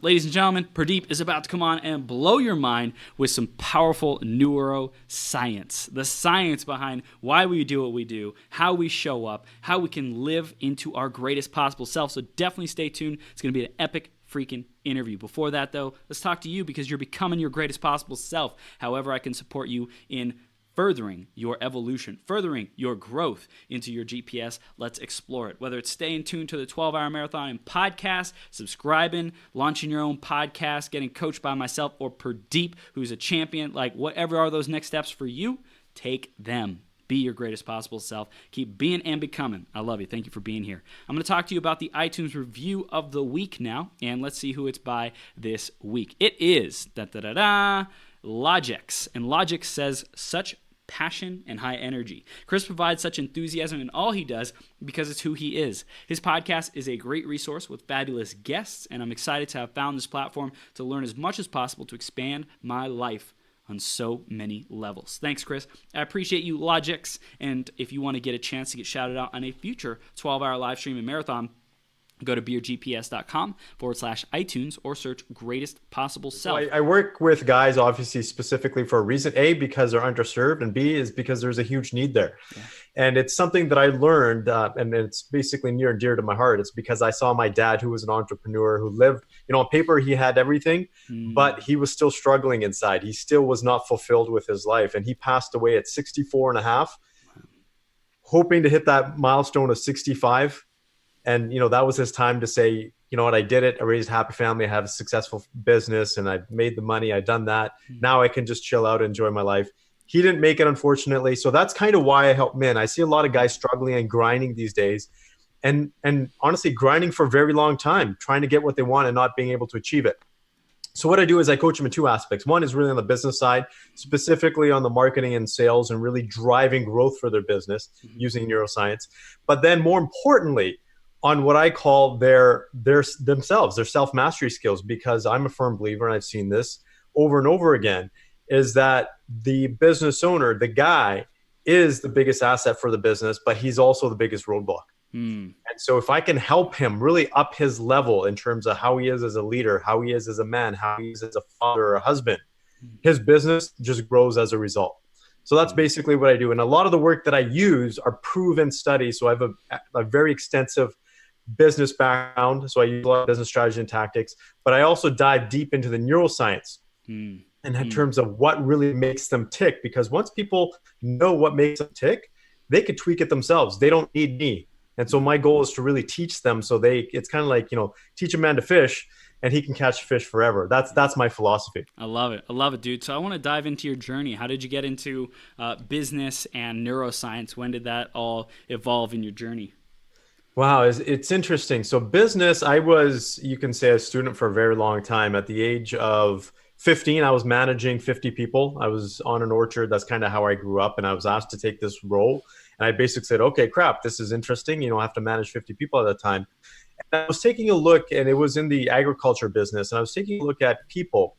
Ladies and gentlemen, Purdeep is about to come on and blow your mind with some powerful neuroscience. The science behind why we do what we do, how we show up, how we can live into our greatest possible self. So definitely stay tuned. It's going to be an epic freaking interview. Before that, though, let's talk to you because you're becoming your greatest possible self. However, I can support you in furthering your evolution, furthering your growth into your GPS. Let's explore it. Whether it's staying tuned to the 12-hour marathon and podcast, subscribing, launching your own podcast, getting coached by myself or Purdeep, who's a champion, like whatever are those next steps for you, take them. Be your greatest possible self. Keep being and becoming. I love you. Thank you for being here. I'm going to talk to you about the iTunes review of the week now, and let's see who it's by this week. It is Logix, and Logix says, such passion and high energy. Chris provides such enthusiasm in all he does because it's who he is. His podcast is a great resource with fabulous guests, and I'm excited to have found this platform to learn as much as possible to expand my life on so many levels. Thanks, Chris. I appreciate you, Logix, and if you want to get a chance to get shouted out on a future 12-hour live stream and marathon, go to beergps.com/iTunes or search Greatest Possible Self. So I work with guys, obviously, specifically for a reason. A, because they're underserved, and B, is because there's a huge need there. Yeah. And it's something that I learned, and it's basically near and dear to my heart. It's because I saw my dad, who was an entrepreneur, who lived, on paper, he had everything, but he was still struggling inside. He still was not fulfilled with his life. And he passed away at 64 and a half, hoping to hit that milestone of 65. And, that was his time to say, you know what, I did it. I raised a happy family. I have a successful business and I made the money. I've done that. Now I can just chill out and enjoy my life. He didn't make it, unfortunately. So that's kind of why I help men. I see a lot of guys struggling and grinding these days and honestly grinding for a very long time, trying to get what they want and not being able to achieve it. So what I do is I coach them in two aspects. One is really on the business side, specifically on the marketing and sales and really driving growth for their business using neuroscience. But then more importantly, on what I call their themselves, their self-mastery skills, because I'm a firm believer, and I've seen this over and over again, is that the business owner, the guy, is the biggest asset for the business, but he's also the biggest roadblock. And so if I can help him really up his level in terms of how he is as a leader, how he is as a man, how he is as a father or a husband, his business just grows as a result. So that's basically what I do. And a lot of the work that I use are proven studies. So I have a very extensive business background. So I use a lot of business strategy and tactics, but I also dive deep into the neuroscience and in terms of what really makes them tick. Because once people know what makes them tick, they could tweak it themselves. They don't need me. And so my goal is to really teach them. So it's kind of like, teach a man to fish and he can catch fish forever. That's my philosophy. I love it. I love it, dude. So I want to dive into your journey. How did you get into business and neuroscience? When did that all evolve in your journey? Wow, it's interesting. So business, I was, you can say, a student for a very long time. At the age of 15, I was managing 50 people. I was on an orchard. That's kind of how I grew up. And I was asked to take this role. And I basically said, okay, crap, this is interesting. I have to manage 50 people at a time. And I was taking a look, and it was in the agriculture business. And I was taking a look at people.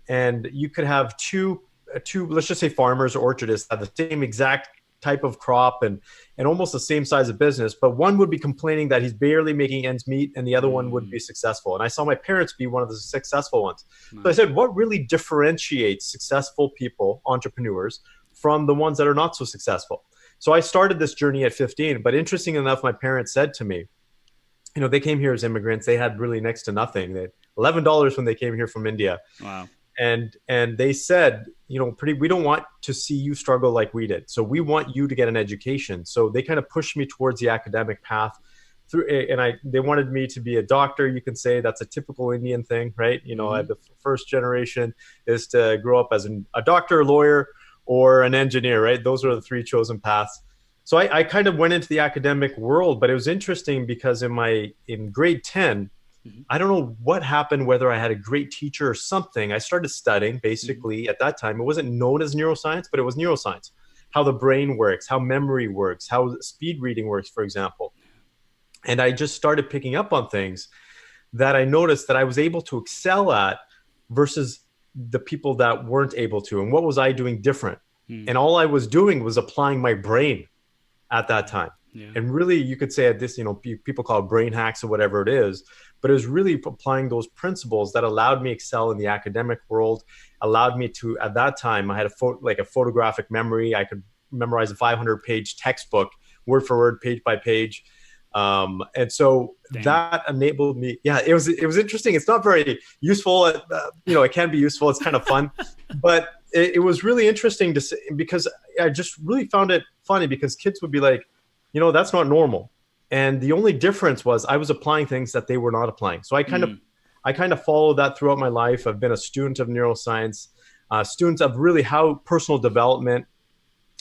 And you could have two, let's just say farmers or orchardists have the same exact type of crop and almost the same size of business, but one would be complaining that he's barely making ends meet and the other one would be successful. And I saw my parents be one of the successful ones. So I said, what really differentiates successful people, entrepreneurs, from the ones that are not so successful? So I started this journey at 15, but interesting enough, my parents said to me, they came here as immigrants. They had really next to nothing. They had $11 when they came here from India. Wow. And they said, Purdeep, we don't want to see you struggle like we did. So we want you to get an education. So they kind of pushed me towards the academic path through, and they wanted me to be a doctor. You can say that's a typical Indian thing, right? The first generation is to grow up as a doctor, a lawyer, or an engineer, right? Those are the three chosen paths. So I kind of went into the academic world, but it was interesting because in grade 10, I don't know what happened, whether I had a great teacher or something. I started studying basically at that time. It wasn't known as neuroscience, but it was neuroscience, how the brain works, how memory works, how speed reading works, for example. And I just started picking up on things that I noticed that I was able to excel at versus the people that weren't able to. And what was I doing different? And all I was doing was applying my brain at that time. Yeah. And really, you could say at this, people call it brain hacks or whatever it is, but it was really applying those principles that allowed me to excel in the academic world, allowed me to, at that time, I had a photographic memory. I could memorize a 500-page textbook, word for word, page by page. And so Damn. that enabled me. Yeah, it was interesting. It's not very useful. It can be useful. It's kind of fun, but it was really interesting to see, because I just really found it funny, because kids would be like, that's not normal. And the only difference was I was applying things that they were not applying. So I kind of followed that throughout my life. I've been a student of neuroscience, students of really how personal development.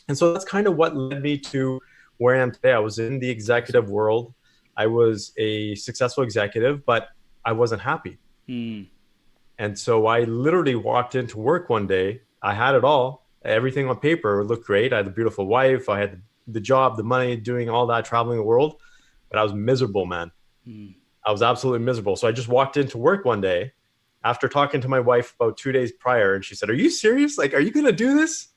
And so that's kind of what led me to where I am today. I was in the executive world. I was a successful executive, but I wasn't happy. And so I literally walked into work one day. I had it all. Everything on paper looked great. I had a beautiful wife. I had the job, the money, doing all that, traveling the world. But I was miserable, man. I was absolutely miserable. So I just walked into work one day after talking to my wife about 2 days prior. And she said, "Are you serious? Like, are you going to do this?"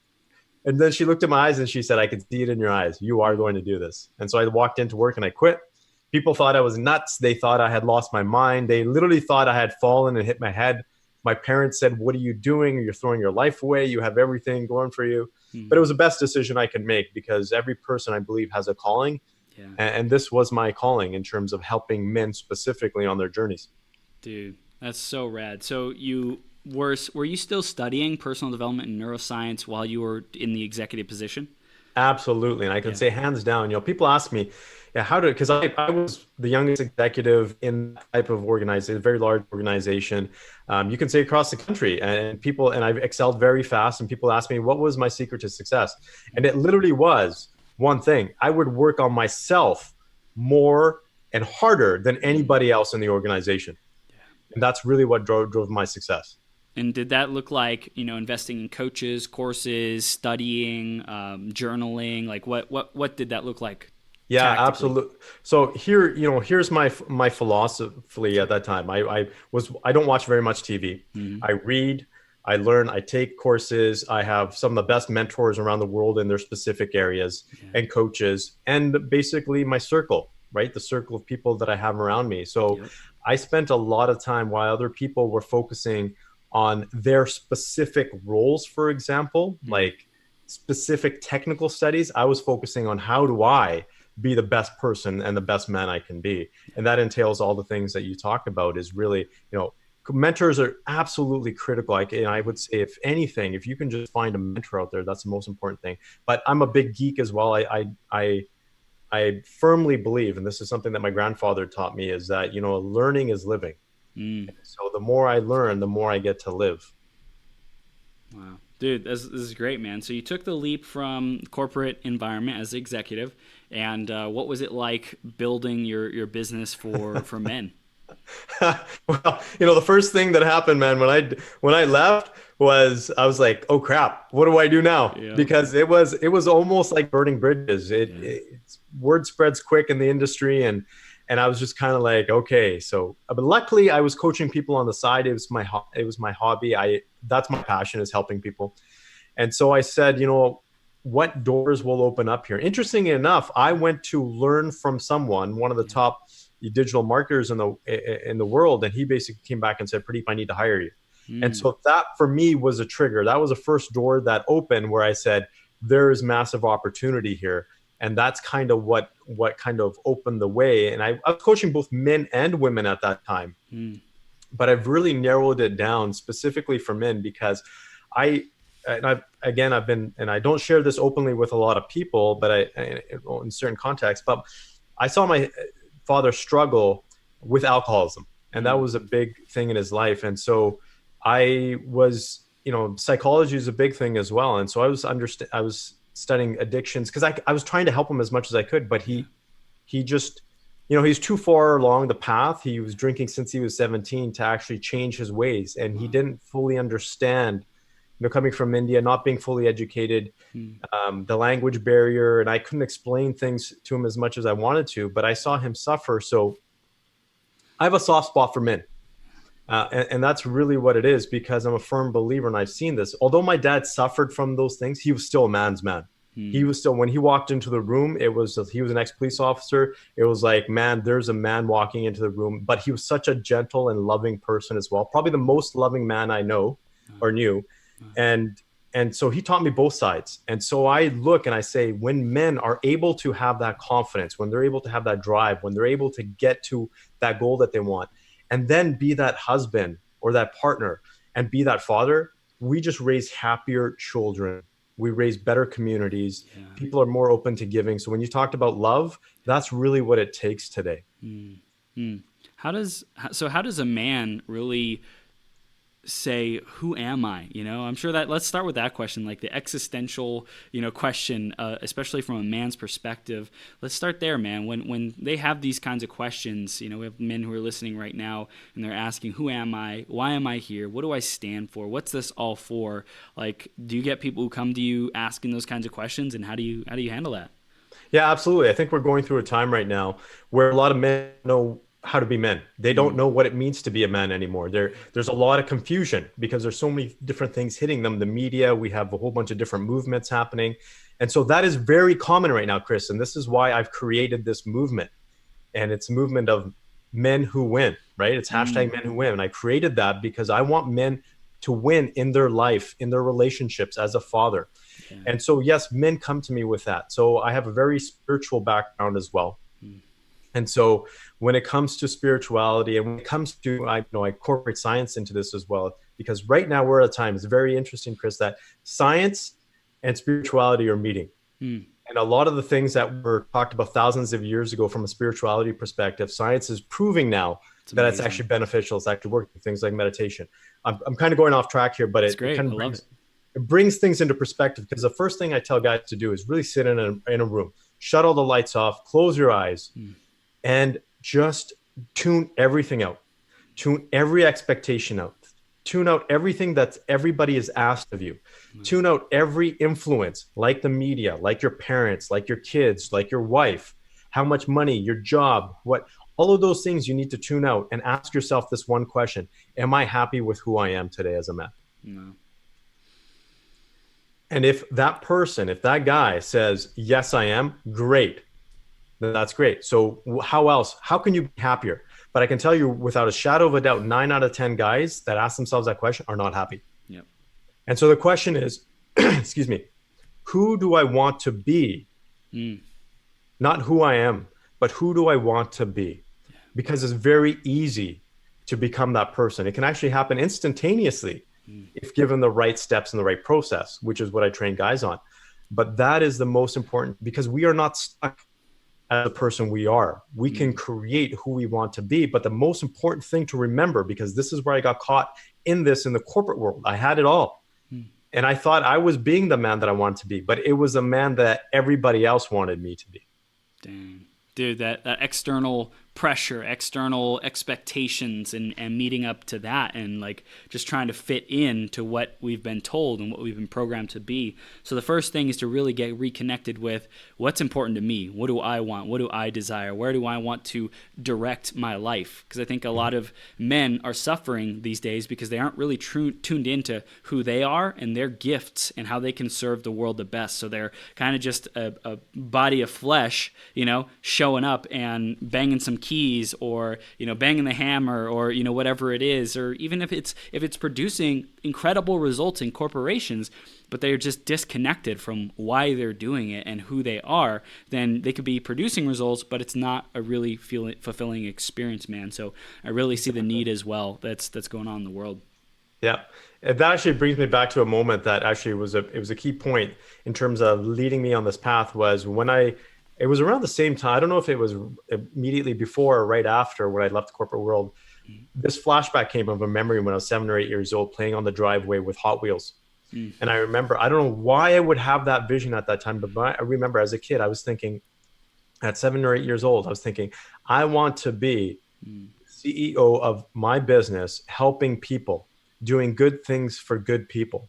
And then she looked at my eyes and she said, "I can see it in your eyes. You are going to do this." And so I walked into work and I quit. People thought I was nuts. They thought I had lost my mind. They literally thought I had fallen and hit my head. My parents said, "What are you doing? You're throwing your life away. You have everything going for you." But it was the best decision I could make, because every person, I believe, has a calling. Yeah. And this was my calling in terms of helping men specifically on their journeys. Dude, that's so rad. So were you still studying personal development and neuroscience while you were in the executive position? Absolutely. And I can say hands down, people ask me, because I was the youngest executive in that type of organization, a very large organization. You can say across the country, and I've excelled very fast. And people ask me, what was my secret to success? And it literally was one thing. I would work on myself more and harder than anybody else in the organization. And that's really what drove my success. And did that look like, investing in coaches, courses, studying, journaling? Like what did that look like? Yeah, absolutely. So here's my philosophy at that time. I don't watch very much TV. I read, I learn, I take courses. I have some of the best mentors around the world in their specific areas, and coaches, and basically my circle, right? The circle of people that I have around me. So I spent a lot of time while other people were focusing on their specific roles, for example, like specific technical studies. I was focusing on how do I be the best person and the best man I can be. And that entails all the things that you talk about. Is really, mentors are absolutely critical. I would say, if anything, if you can just find a mentor out there, that's the most important thing. But I'm a big geek as well. I firmly believe, and this is something that my grandfather taught me, is that, learning is living. So the more I learn, the more I get to live. Wow. Dude, this is great, man. So you took the leap from corporate environment as executive, and what was it like building your business for men? Well, the first thing that happened, man, when I left was I was like, oh crap, what do I do now? Yeah. Because it was almost like burning bridges. Word spreads quick in the industry, and I was just kind of like, okay. So, but luckily, I was coaching people on the side. It was my hobby. That's my passion, is helping people. And so I said, what doors will open up here? Interestingly enough, I went to learn from one of the top digital marketers in the world, and he basically came back and said, "Purdeep, I need to hire you." And so that for me was a trigger. That was the first door that opened, where I said, there is massive opportunity here. And that's kind of what kind of opened the way. And I was coaching both men and women at that time. But I've really narrowed it down specifically for men, because I've been, and I don't share this openly with a lot of people, but in certain contexts, but I saw my father struggle with alcoholism, and that was a big thing in his life. And so I was, psychology is a big thing as well. And so I was studying addictions, because I was trying to help him as much as I could, but he just, he's too far along the path. He was drinking since he was 17 to actually change his ways. And he didn't fully understand, coming from India, not being fully educated, the language barrier. And I couldn't explain things to him as much as I wanted to, but I saw him suffer. So I have a soft spot for men. And that's really what it is, because I'm a firm believer, and I've seen this. Although my dad suffered from those things, he was still a man's man. He was still, when he walked into the room, he was an ex-police officer. It was like, man, there's a man walking into the room, but he was such a gentle and loving person as well. Probably the most loving man I know or knew. And so he taught me both sides. And so I look and I say, when men are able to have that confidence, when they're able to have that drive, when they're able to get to that goal that they want, and then be that husband or that partner and be that father, we just raise happier children. We raise better communities. Yeah. People are more open to giving. So when you talked about love, that's really what it takes today. How does a man really say, who am I? I'm sure that, let's start with that question, like the existential, question, especially from a man's perspective. Let's start there, man. When they have these kinds of questions, we have men who are listening right now and they're asking, who am I? Why am I here? What do I stand for? What's this all for? Like, do you get people who come to you asking those kinds of questions, and how do you handle that? Yeah, absolutely. I think we're going through a time right now where a lot of men know how to be men. They don't know what it means to be a man anymore. There's a lot of confusion because there's so many different things hitting them. The media, we have a whole bunch of different movements happening. And so that is very common right now, Chris. And this is why I've created this movement. And it's a movement of men who win, right? It's hashtag men who win. And I created that because I want men to win in their life, in their relationships as a father. Yeah. And so, yes, men come to me with that. So I have a very spiritual background as well. And so when it comes to spirituality and when it comes to, I incorporate science into this as well, because right now we're at a time, it's very interesting, Chris, that science and spirituality are meeting. And a lot of the things that were talked about thousands of years ago from a spirituality perspective, science is proving now that it's actually beneficial. It's actually working, things like meditation. I'm kind of going off track here, but it kind of brings things into perspective, because the first thing I tell guys to do is really sit in a room, shut all the lights off, close your eyes, and just tune everything out. Tune every expectation out. Tune out everything that everybody is asked of you. Tune out every influence, like the media, like your parents, like your kids, like your wife, how much money, your job, all of those things you need to tune out and ask yourself this one question: am I happy with who I am today as a man? No. And if that guy says, yes, I am, great. That's great. So how can you be happier? But I can tell you without a shadow of a doubt, 9 out of 10 guys that ask themselves that question are not happy. Yep. And so the question is, excuse me, who do I want to be? Not who I am, but who do I want to be? Yeah. Because it's very easy to become that person. It can actually happen instantaneously if given the right steps and the right process, which is what I train guys on. But that is the most important, because we are not stuck as a person we are. We can create who we want to be. But the most important thing to remember, because this is where I got caught in the corporate world, I had it all. And I thought I was being the man that I wanted to be, but it was a man that everybody else wanted me to be. Dang. Dude, that external pressure, external expectations, and meeting up to that, and like just trying to fit in to what we've been told and what we've been programmed to be. So the first thing is to really get reconnected with what's important to me. What do I want? What do I desire? Where do I want to direct my life? Because I think a lot of men are suffering these days because they aren't really tuned into who they are and their gifts and how they can serve the world the best. So they're kind of just a body of flesh, showing up and banging some keys, or banging the hammer, or whatever it is, or even if it's producing incredible results in corporations, but they're just disconnected from why they're doing it and who they are, then they could be producing results, but it's not a really fulfilling experience, man. So I really see the need as well that's going on in the world. Yeah. That actually brings me back to a moment that actually was a key point in terms of leading me on this path. Was when it was around the same time, I don't know if it was immediately before or right after when I left the corporate world, this flashback came of a memory when I was 7 or 8 years old, playing on the driveway with Hot Wheels. And I remember, I don't know why I would have that vision at that time, but I remember as a kid, I was thinking at 7 or 8 years old, I was thinking, I want to be CEO of my business, helping people, doing good things for good people.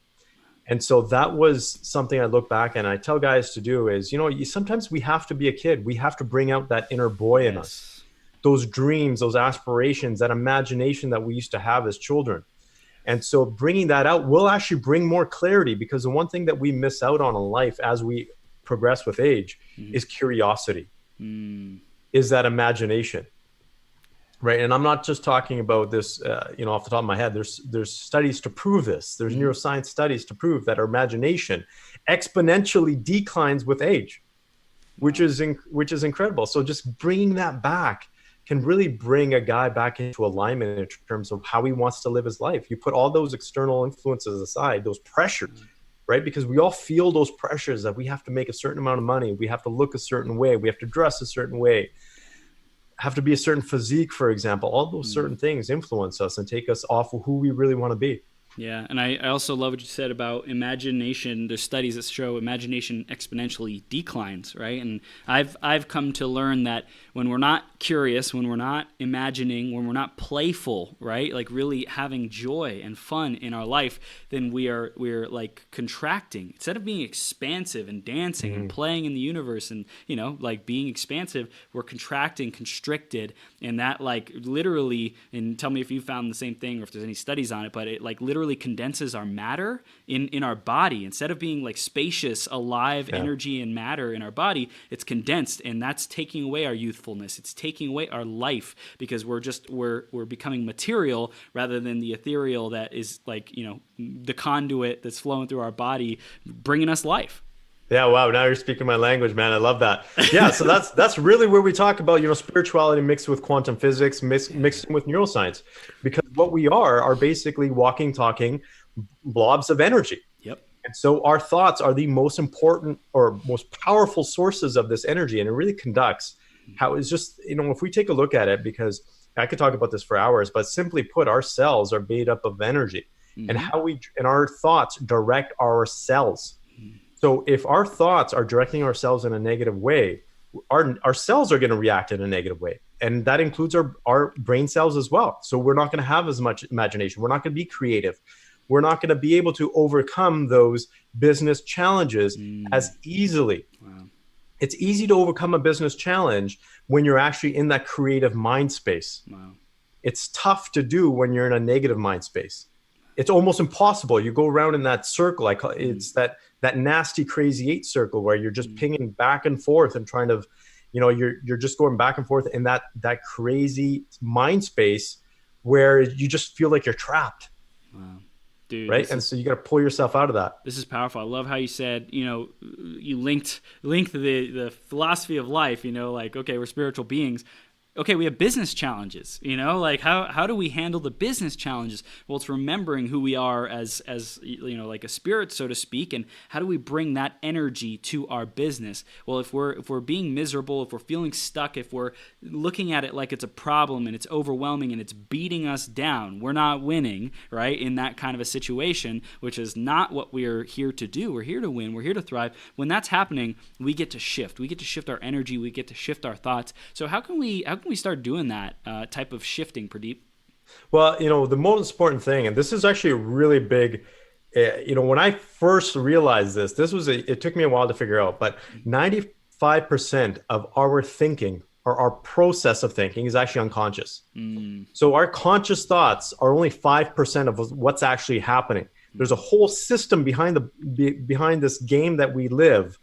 And so that was something I look back and I tell guys to do is, sometimes we have to be a kid. We have to bring out that inner boy in us, those dreams, those aspirations, that imagination that we used to have as children. And so bringing that out will actually bring more clarity, because the one thing that we miss out on in life as we progress with age is curiosity, is that imagination, right? And I'm not just talking about this, off the top of my head. There's studies to prove this. There's neuroscience studies to prove that our imagination exponentially declines with age, which is incredible. So just bringing that back can really bring a guy back into alignment in terms of how he wants to live his life. You put all those external influences aside, those pressures, right? Because we all feel those pressures that we have to make a certain amount of money. We have to look a certain way. We have to dress a certain way, have to be a certain physique, for example. All those certain things influence us and take us off of who we really want to be. Yeah, and I also love what you said about imagination. There's studies that show imagination exponentially declines, right? And I've come to learn that when we're not curious, when we're not imagining, when we're not playful, right? Like really having joy and fun in our life, then we're like contracting. Instead of being expansive and dancing and playing in the universe and, like being expansive, we're contracting, constricted, and that like literally, and tell me if you found the same thing or if there's any studies on it, but it like literally condenses our matter in our body. Instead of being like spacious, alive energy and matter in our body, it's condensed, and that's taking away our youthfulness. It's taking away our life because we're becoming material rather than the ethereal that is like, the conduit that's flowing through our body, bringing us life. Yeah, wow. Now you're speaking my language, man. I love that. Yeah, so that's really where we talk about, spirituality mixed with quantum physics, mixed with neuroscience, because what we are basically walking, talking blobs of energy. Yep. And so our thoughts are the most important or most powerful sources of this energy, and it really conducts how it's just, if we take a look at it, because I could talk about this for hours, but simply put, our cells are made up of energy, and our thoughts direct our cells. So if our thoughts are directing ourselves in a negative way, our cells are going to react in a negative way. And that includes our brain cells as well. So we're not going to have as much imagination. We're not going to be creative. We're not going to be able to overcome those business challenges as easily. Wow. It's easy to overcome a business challenge when you're actually in that creative mind space. Wow. It's tough to do when you're in a negative mind space. It's almost impossible. You go around in that circle. It's that nasty crazy 8 circle where you're just pinging back and forth and trying to, you're just going back and forth in that crazy mind space where you just feel like you're trapped. Wow. Dude, right? And so you got to pull yourself out of that. This is powerful. I love how you said, you linked the philosophy of life, like, okay, we're spiritual beings. Okay, we have business challenges, like how do we handle the business challenges? Well, it's remembering who we are as like a spirit, so to speak, and how do we bring that energy to our business? Well, if we're being miserable, if we're feeling stuck, if we're looking at it like it's a problem and it's overwhelming and it's beating us down, we're not winning, right? In that kind of a situation, which is not what we're here to do. We're here to win. We're here to thrive. When that's happening, we get to shift. We get to shift our energy. We get to shift our thoughts. So how can we start doing that type of shifting, Purdeep? Well, the most important thing, and this is actually a really big, when I first realized this it took me a while to figure out, but 95% of our thinking or our process of thinking is actually unconscious. So our conscious thoughts are only 5% of what's actually happening. There's a whole system behind this game that we live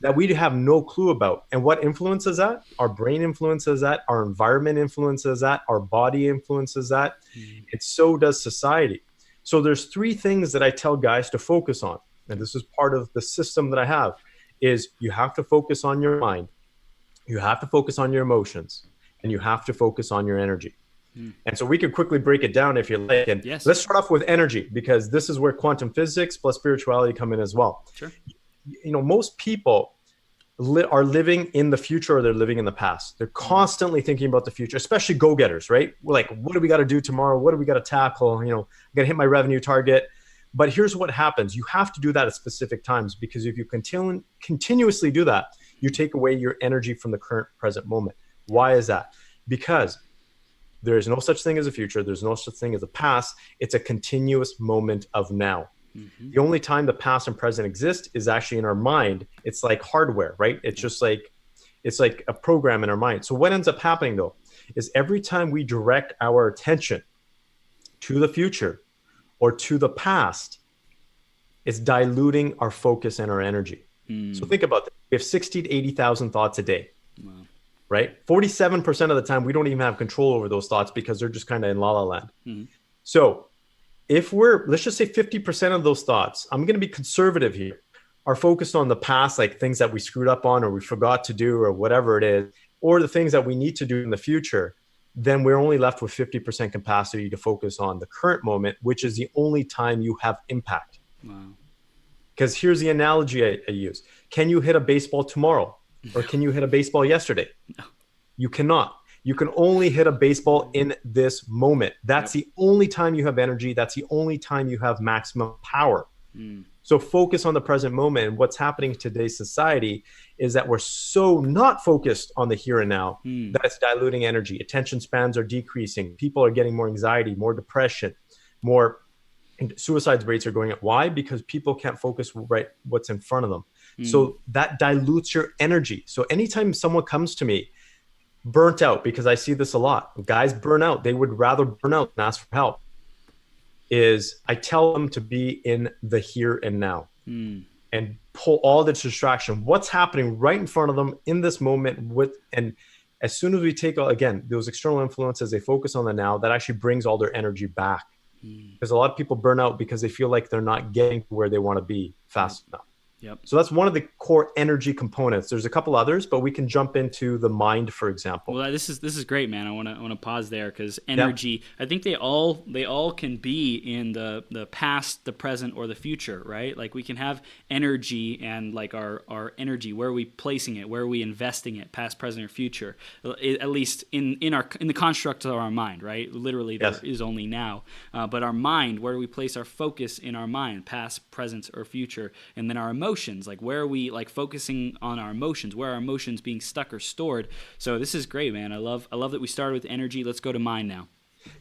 that we have no clue about. And what influences that? Our brain influences that, our environment influences that, our body influences that, and so does society. So there's 3 things that I tell guys to focus on, and this is part of the system that I have, is you have to focus on your mind, you have to focus on your emotions, and you have to focus on your energy. And so we could quickly break it down if you like. And let's start off with energy, because this is where quantum physics plus spirituality come in as well. Sure. Most people are living in the future or they're living in the past. They're constantly thinking about the future, especially go-getters, right? We're like, what do we got to do tomorrow? What do we got to tackle? I got to hit my revenue target. But here's what happens. You have to do that at specific times, because if you continuously do that, you take away your energy from the current present moment. Why is that? Because there is no such thing as a future. There's no such thing as a past. It's a continuous moment of now. The only time the past and present exist is actually in our mind. It's like hardware, right? It's just like, it's like a program in our mind. So what ends up happening though, is every time we direct our attention to the future or to the past, it's diluting our focus and our energy. So think about that. We have 60 to 80,000 thoughts a day. Wow. Right? 47% of the time, we don't even have control over those thoughts because they're just kind of in la la land. Mm-hmm. So if let's just say 50% of those thoughts, I'm going to be conservative here, are focused on the past, like things that we screwed up on or we forgot to do or whatever it is, or the things that we need to do in the future, then we're only left with 50% capacity to focus on the current moment, which is the only time you have impact. Wow. Because here's the analogy I use. Can you hit a baseball tomorrow? Or can you hit a baseball yesterday? No. You cannot. You can only hit a baseball in this moment. That's the only time you have energy. That's the only time you have maximum power. So focus on the present moment. And what's happening in today's society is that we're so not focused on the here and now that it's diluting energy. Attention spans are decreasing. People are getting more anxiety, more depression, more suicide rates are going up. Why? Because people can't focus right what's in front of them. So that dilutes your energy. So anytime someone comes to me burnt out, because I see this a lot, guys burn out, they would rather burn out than ask for help, is I tell them to be in the here and now and pull all the distraction. What's happening right in front of them in this moment and as soon as we take, again, those external influences, they focus on the now, that actually brings all their energy back. Because a lot of people burn out because they feel like they're not getting to where they want to be fast enough. Yep. So that's one of the core energy components. There's a couple others, but we can jump into the mind, for example. Well, this is great, man. I want to pause there because energy. I think they all can be in the past, the present, or the future, right? Like we can have energy and like our energy. Where are we placing it? Where are we investing it? Past, present, or future? At least in the construct of our mind, right? Literally, there is only now. But our mind, where do we place our focus in our mind? Past, present, or future? And then our emotions, like where are we like focusing on our emotions? Where are our emotions being stuck or stored? So this is great, man. I love that we started with energy. Let's go to mind now.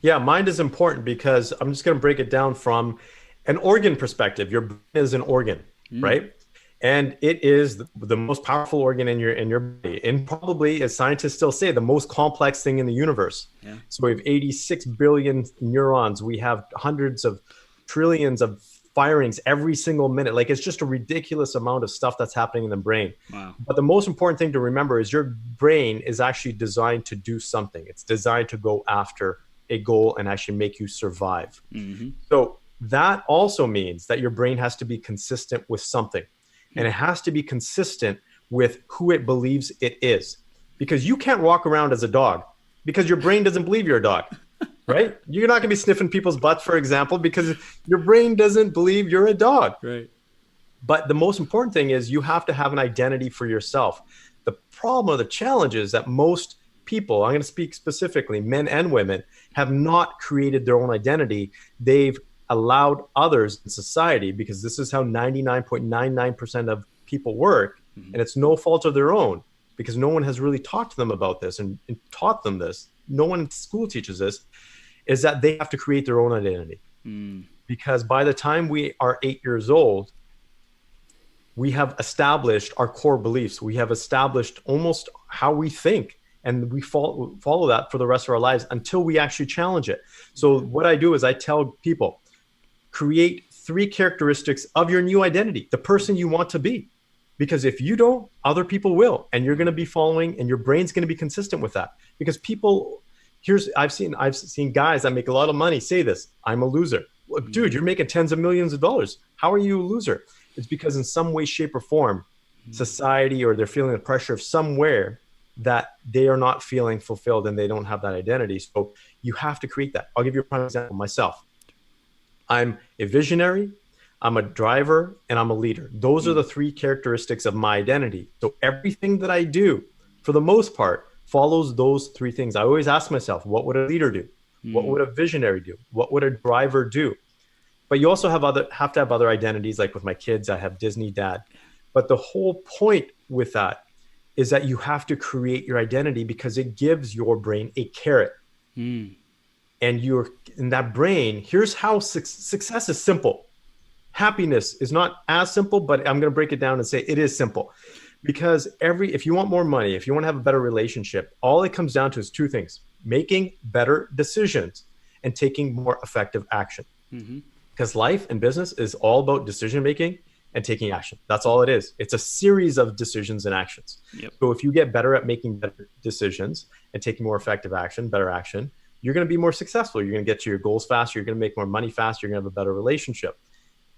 Yeah, mind is important because I'm just going to break it down from an organ perspective. Your brain is an organ, right? And it is the most powerful organ in your body, and probably, as scientists still say, the most complex thing in the universe. Yeah. So we have 86 billion neurons. We have hundreds of trillions of firings every single minute. Like it's just a ridiculous amount of stuff that's happening in the brain. Wow. But the most important thing to remember is your brain is actually designed to do something. It's designed to go after a goal and actually make you survive. So that also means that your brain has to be consistent with something. And it has to be consistent with who it believes it is. Because you can't walk around as a dog because your brain doesn't believe you're a dog. Right? You're not going to be sniffing people's butts, for example, because your brain doesn't believe you're a dog. Right. But the most important thing is you have to have an identity for yourself. The problem or the challenge is that most people, I'm going to speak specifically, men and women, have not created their own identity. They've allowed others in society, because this is how 99.99% of people work, and it's no fault of their own, because no one has really talked to them about this and taught them this. No one in school teaches this, is that they have to create their own identity. Because by the time we are 8 years old, we have established our core beliefs. We have established almost how we think, and we follow that for the rest of our lives until we actually challenge it. So what I do is I tell people, create 3 characteristics of your new identity, the person you want to be. Because if you don't, other people will, and you're going to be following, and your brain's going to be consistent with that. Because people, I've seen guys that make a lot of money say this: I'm a loser. Well, dude, you're making tens of millions of dollars. How are you a loser? It's because in some way, shape, or form, society, or they're feeling the pressure of somewhere that they are not feeling fulfilled and they don't have that identity. So you have to create that. I'll give you a prime example. Myself, I'm a visionary, I'm a driver, and I'm a leader. Those are the 3 characteristics of my identity. So everything that I do, for the most part, follows those 3 things. I always ask myself, what would a leader do? What would a visionary do? What would a driver do? But you also have to have other identities. Like with my kids, I have Disney dad. But the whole point with that is that you have to create your identity, because it gives your brain a carrot. And you're in that brain. Here's how success is simple. Happiness is not as simple, but I'm going to break it down and say it is simple. Because if you want more money, if you want to have a better relationship, all it comes down to is 2 things: making better decisions and taking more effective action. Because life and business is all about decision making and taking action. That's all it is. It's a series of decisions and actions. Yep. So if you get better at making better decisions and taking more effective action, better action, you're going to be more successful. You're going to get to your goals faster. You're going to make more money faster. You're going to have a better relationship.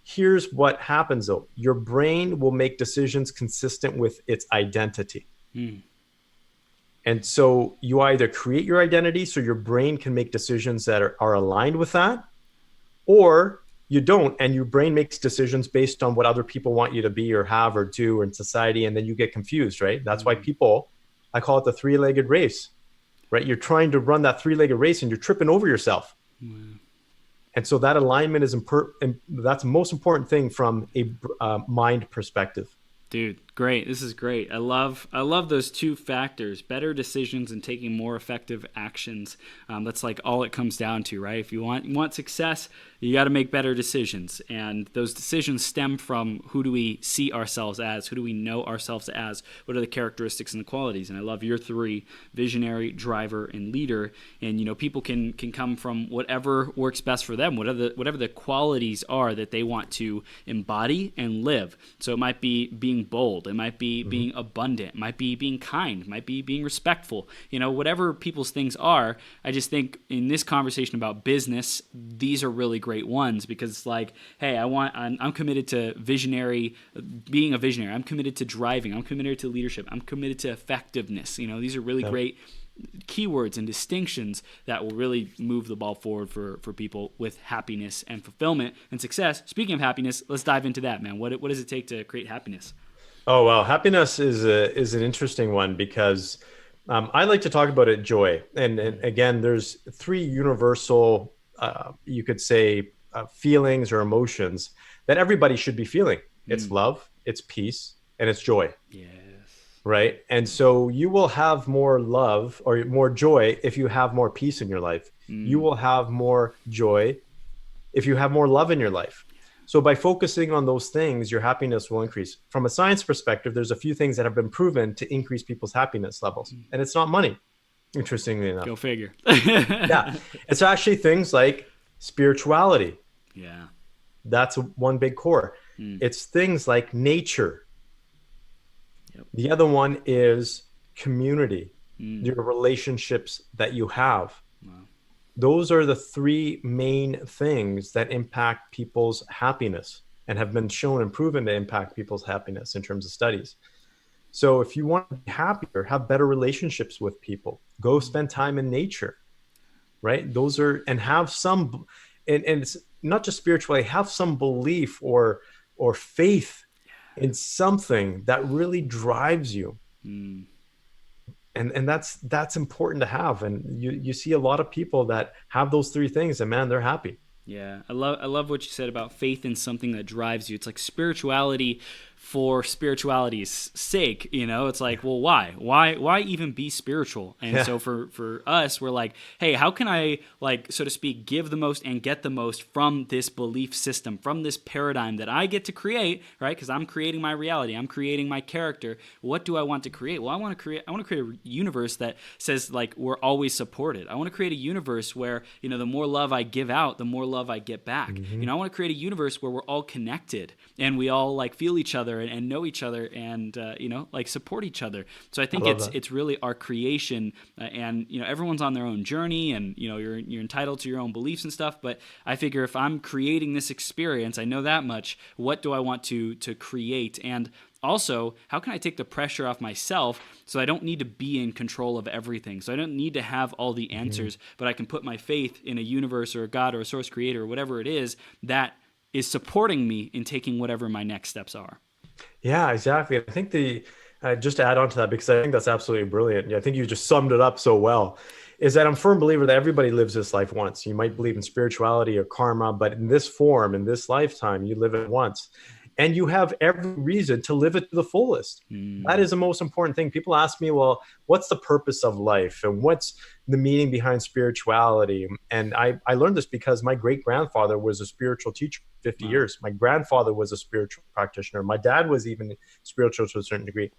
Here's what happens though. Your brain will make decisions consistent with its identity. And so you either create your identity so your brain can make decisions that are aligned with that, or you don't, and your brain makes decisions based on what other people want you to be or have or do in society, and then you get confused, right? That's why people, I call it the three-legged race, right? You're trying to run that three-legged race and you're tripping over yourself. And so that alignment is that's the most important thing from a mind perspective. Dude, great. This is great. I love those two factors, better decisions and taking more effective actions. That's like all it comes down to, right? If you want success, you got to make better decisions. And those decisions stem from who do we see ourselves as? Who do we know ourselves as? What are the characteristics and the qualities? And I love your three: visionary, driver, and leader. And, people can come from whatever works best for them, whatever the qualities are that they want to embody and live. So it might be being bold. It might be being abundant. It might be being kind. It might be being respectful. Whatever people's things are, I just think in this conversation about business, these are really great ones, because it's like, hey, I'm committed to being a visionary. I'm committed to driving. I'm committed to leadership. I'm committed to effectiveness. These are really great keywords and distinctions that will really move the ball forward for people with happiness and fulfillment and success. Speaking of happiness, let's dive into that, man. What does it take to create happiness? Oh, well, happiness is an interesting one, because I like to talk about it, joy. And again, there's three universal, you could say, feelings or emotions that everybody should be feeling. It's love, it's peace, and it's joy. Yes. Right? And so you will have more love or more joy if you have more peace in your life. You will have more joy if you have more love in your life. So by focusing on those things, your happiness will increase. From a science perspective, there's a few things that have been proven to increase people's happiness levels. And it's not money, interestingly enough. Go figure. Yeah. It's actually things like spirituality. Yeah. That's one big core. It's things like nature. Yep. The other one is community, your relationships that you have. Wow. Those are the three main things that impact people's happiness and have been shown and proven to impact people's happiness in terms of studies. So if you want to be happier, have better relationships with people, go spend time in nature, right? Those are, and have some, and it's not just spirituality, have some belief or faith in something that really drives you. And that's important to have. And you see a lot of people that have those three things, and man, they're happy. Yeah, I love what you said about faith in something that drives you. It's like spirituality for spirituality's sake, it's like, well, why even be spiritual? And so for us, we're like, hey, how can I, like, so to speak, give the most and get the most from this belief system, from this paradigm that I get to create, right? Because I'm creating my reality, I'm creating my character. What do I want to create? Well, I want to create a universe that says, like, we're always supported. I want to create a universe where, the more love I give out, the more love I get back. I want to create a universe where we're all connected and we all, like, feel each other and know each other and like support each other. So I think it's really our creation, and everyone's on their own journey, and you're entitled to your own beliefs and stuff. But I figure if I'm creating this experience, I know that much. What do I want to create? And also, how can I take the pressure off myself so I don't need to be in control of everything? So I don't need to have all the answers, but I can put my faith in a universe or a God or a source creator or whatever it is that is supporting me in taking whatever my next steps are. Yeah, exactly. I think just to add on to that, because I think that's absolutely brilliant. I think you just summed it up so well, is that I'm a firm believer that everybody lives this life once. You might believe in spirituality or karma, but in this form, in this lifetime, you live it once. And you have every reason to live it to the fullest. That is the most important thing. People ask me, well, what's the purpose of life? And what's the meaning behind spirituality? And I learned this because my great-grandfather was a spiritual teacher for 50 years. My grandfather was a spiritual practitioner. My dad was even spiritual to a certain degree.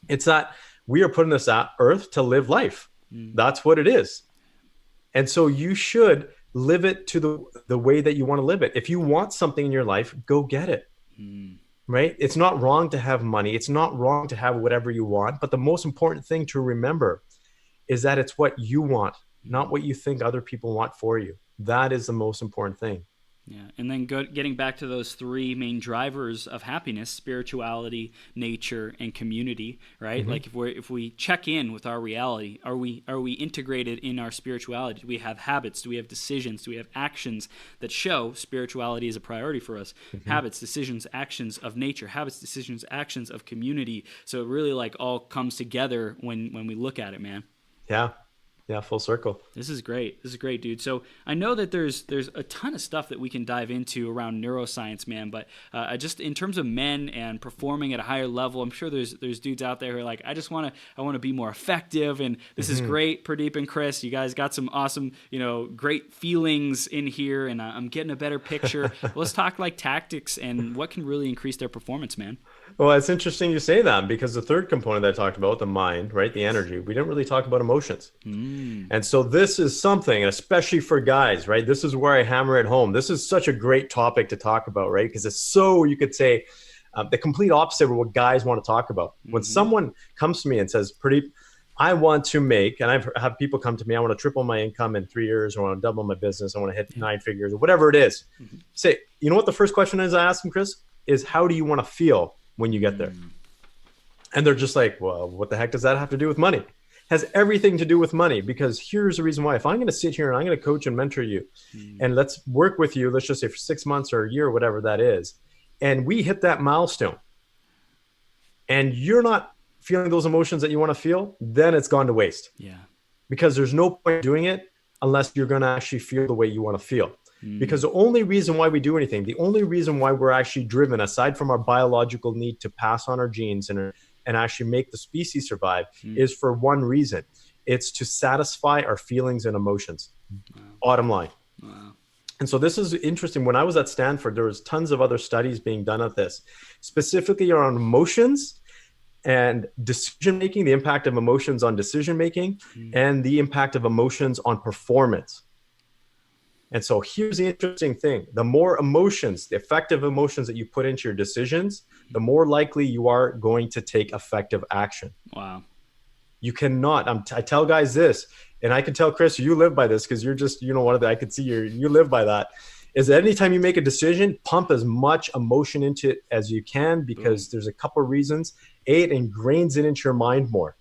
It's that we are put on this earth to live life. That's what it is. And so you should live it to the way that you want to live it. If you want something in your life, go get it. right? It's not wrong to have money. It's not wrong to have whatever you want. But the most important thing to remember is that it's what you want, not what you think other people want for you. That is the most important thing. Yeah, and then getting back to those three main drivers of happiness: spirituality, nature, and community. Right? Mm-hmm. Like if we check in with our reality, are we integrated in our spirituality? Do we have habits? Do we have decisions? Do we have actions that show spirituality is a priority for us? Mm-hmm. Habits, decisions, actions of nature. Habits, decisions, actions of community. So it really like all comes together when we look at it, man. Yeah. Yeah, full circle. This is great. This is great, dude. So I know that there's a ton of stuff that we can dive into around neuroscience, man. But just in terms of men and performing at a higher level, I'm sure there's dudes out there who are like, I want to be more effective, and this is great. Purdeep and Chris, you guys got some awesome, great feelings in here, and I'm getting a better picture. Let's talk like tactics and what can really increase their performance, man. Well, it's interesting you say that, because the third component that I talked about, the mind, right, the energy, we didn't really talk about emotions. And so this is something, especially for guys, right? This is where I hammer it home. This is such a great topic to talk about, right? Because it's so, you could say, the complete opposite of what guys want to talk about. When someone comes to me and says, Purdeep, I want to make, and I've had people come to me, I want to triple my income in 3 years, or I want to double my business, I want to hit 9 figures, or whatever it is. Say, you know what the first question is I ask them, Chris, is how do you want to feel when you get there? And they're just like, well, what the heck does that have to do with money? It has everything to do with money, because here's the reason why. If I'm going to sit here and I'm going to coach and mentor you, and let's work with you, let's just say for 6 months or a year, whatever that is, and we hit that milestone, and you're not feeling those emotions that you want to feel, then it's gone to waste. Yeah. Because there's no point doing it unless you're going to actually feel the way you want to feel. Because the only reason why we do anything, the only reason why we're actually driven, aside from our biological need to pass on our genes and actually make the species survive, is for one reason. It's to satisfy our feelings and emotions. Wow. Bottom line. Wow. And so this is interesting. When I was at Stanford, there was tons of other studies being done at this, specifically around emotions and decision-making, the impact of emotions on decision-making, and the impact of emotions on performance. And so here's the interesting thing. The more emotions, the effective emotions that you put into your decisions, the more likely you are going to take effective action. Wow. You cannot, I tell guys this, and I can tell Chris, you live by this, because you're just, one of the, I can see you live by that, is that anytime you make a decision, pump as much emotion into it as you can, because there's a couple of reasons. A, it ingrains it into your mind more,